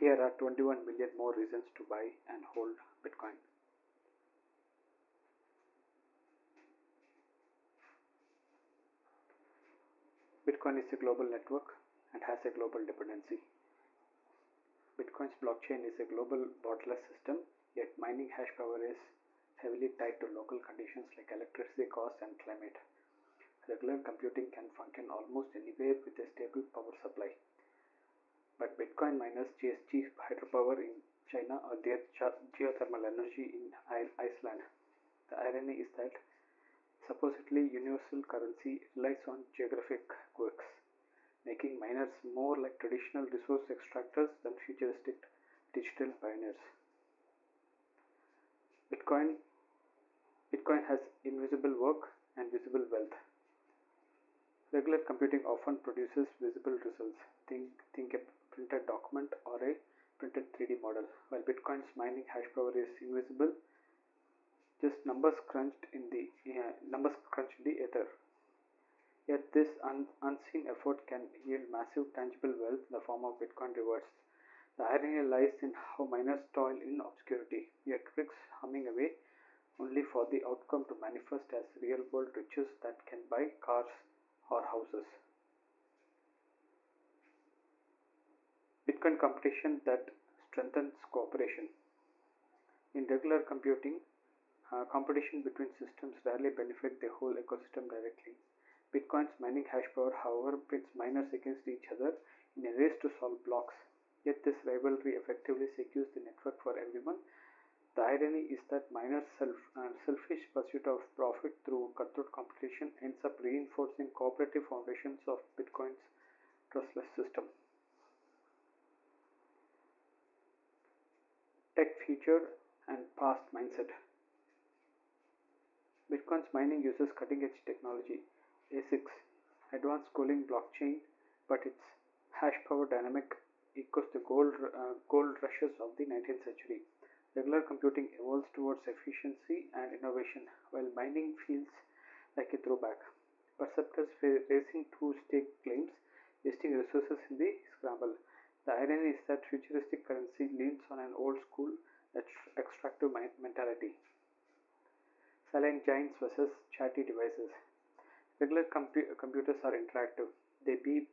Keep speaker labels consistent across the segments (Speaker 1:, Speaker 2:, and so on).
Speaker 1: Here are 21 million more reasons to buy and hold Bitcoin. Bitcoin is a global network and has a global dependency. Bitcoin's blockchain is a global borderless system, yet mining hash power is heavily tied to local conditions like electricity costs and climate. Regular computing can function almost anywhere with a stable power supply. But Bitcoin miners chase cheap hydropower in China or their geothermal energy in Iceland. The irony is that supposedly universal currency relies on geographic quirks, making miners more like traditional resource extractors than futuristic digital pioneers. Bitcoin Bitcoin has invisible work and visible wealth. Regular computing often produces visible results. Think a printed document or a printed 3D model, while Bitcoin's mining hash power is invisible, just numbers crunched in the ether. Yet this unseen effort can yield massive tangible wealth in the form of Bitcoin rewards. The irony lies in how miners toil in obscurity, yet risks humming away only for the outcome to manifest as real-world riches that can buy cars or houses. Bitcoin competition that strengthens cooperation. In regular computing, competition between systems rarely benefit the whole ecosystem directly. Bitcoin's mining hash power, however, pits miners against each other in a race to solve blocks. Yet this rivalry effectively secures the network for everyone. The irony is that miners' selfish pursuit of profit through cutthroat competition ends up reinforcing cooperative foundations of Bitcoin's trustless system. Tech future and past mindset. Bitcoin's mining uses cutting-edge technology, ASICs, advanced cooling blockchain, but its hash power dynamic echoes the gold rushes of the 19th century. Regular computing evolves towards efficiency and innovation, while mining feels like a throwback. Perceptors racing to stake claims, wasting resources in the scramble. The irony is that futuristic currency leans on an old school extractive mentality. Silent giants versus chatty devices. Regular computers are interactive. They beep,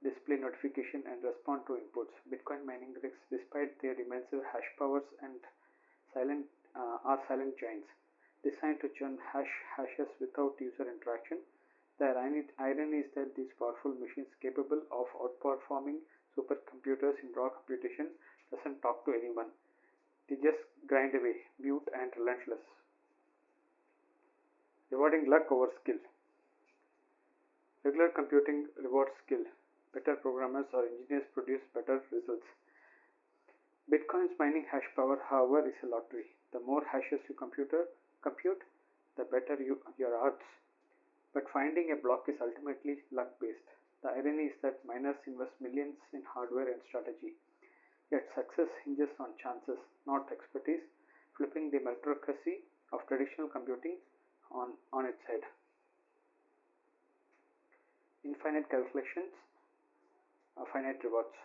Speaker 1: display notification, and respond to inputs. Bitcoin mining rigs, despite their immense hash powers and silent are silent giants, designed to churn hashes without user interaction. The irony is that these powerful machines capable of outperforming supercomputers in raw computation doesn't talk to anyone. They just grind away, mute and relentless. Rewarding luck over skill. Regular computing rewards skill. Better programmers or engineers produce better results. Bitcoin's mining hash power, however, is a lottery. The more hashes you compute, the better your odds. But finding a block is ultimately luck-based. The irony is that miners invest millions in hardware and strategy. Yet success hinges on chances, not expertise, flipping the meritocracy of traditional computing on its head. Infinite calculations, finite rewards.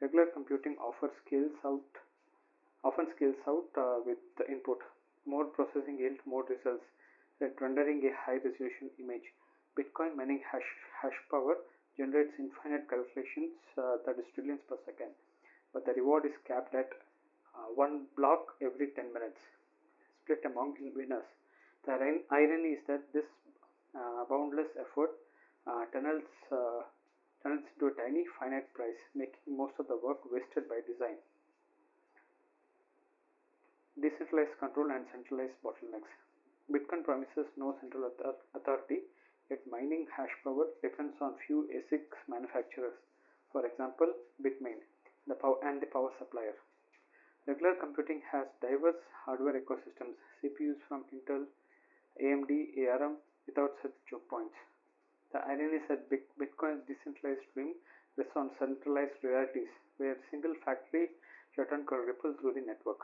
Speaker 1: Regular computing often scales out with the input. More processing yield more results, rendering a high resolution image. Bitcoin mining hash power generates infinite calculations, that is trillions per second, but the reward is capped at one block every 10 minutes, split among winners. The irony is that this boundless effort tunnels into a tiny finite price, making most of the work wasted by design. Decentralized control and centralized bottlenecks. Bitcoin promises no central authority, yet mining hash power depends on few ASIC manufacturers, for example, Bitmain, the power supplier. Regular computing has diverse hardware ecosystems, CPUs from Intel, AMD, ARM, without such choke points. The irony is that Bitcoin's decentralized dream rests on centralized realities, where a single factory shutdown could ripple through the network.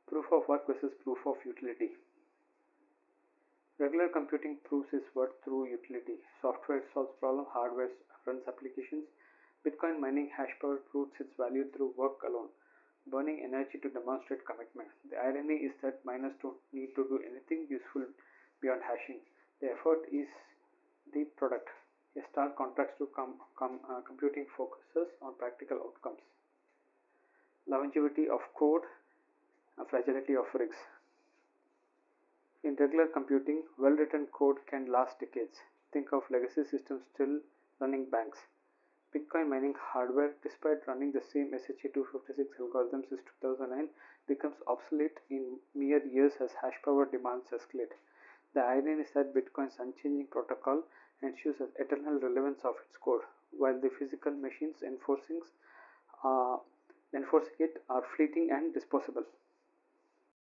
Speaker 1: Proof of work versus proof of utility. Regular computing proves its worth through utility. Software solves problems, hardware runs applications. Bitcoin mining hash power proves its value through work alone, burning energy to demonstrate commitment. The irony is that miners don't need to do anything useful beyond hashing. The effort is the product. A stark contrast to computing focuses on practical outcomes. Longevity of code, fragility of rigs. In regular computing, well-written code can last decades. Think of legacy systems still running banks. Bitcoin mining hardware, despite running the same SHA-256 algorithms since 2009, becomes obsolete in mere years as hash power demands escalate. The irony is that Bitcoin's unchanging protocol ensures the eternal relevance of its code, while the physical machines uh, enforcing it are fleeting and disposable.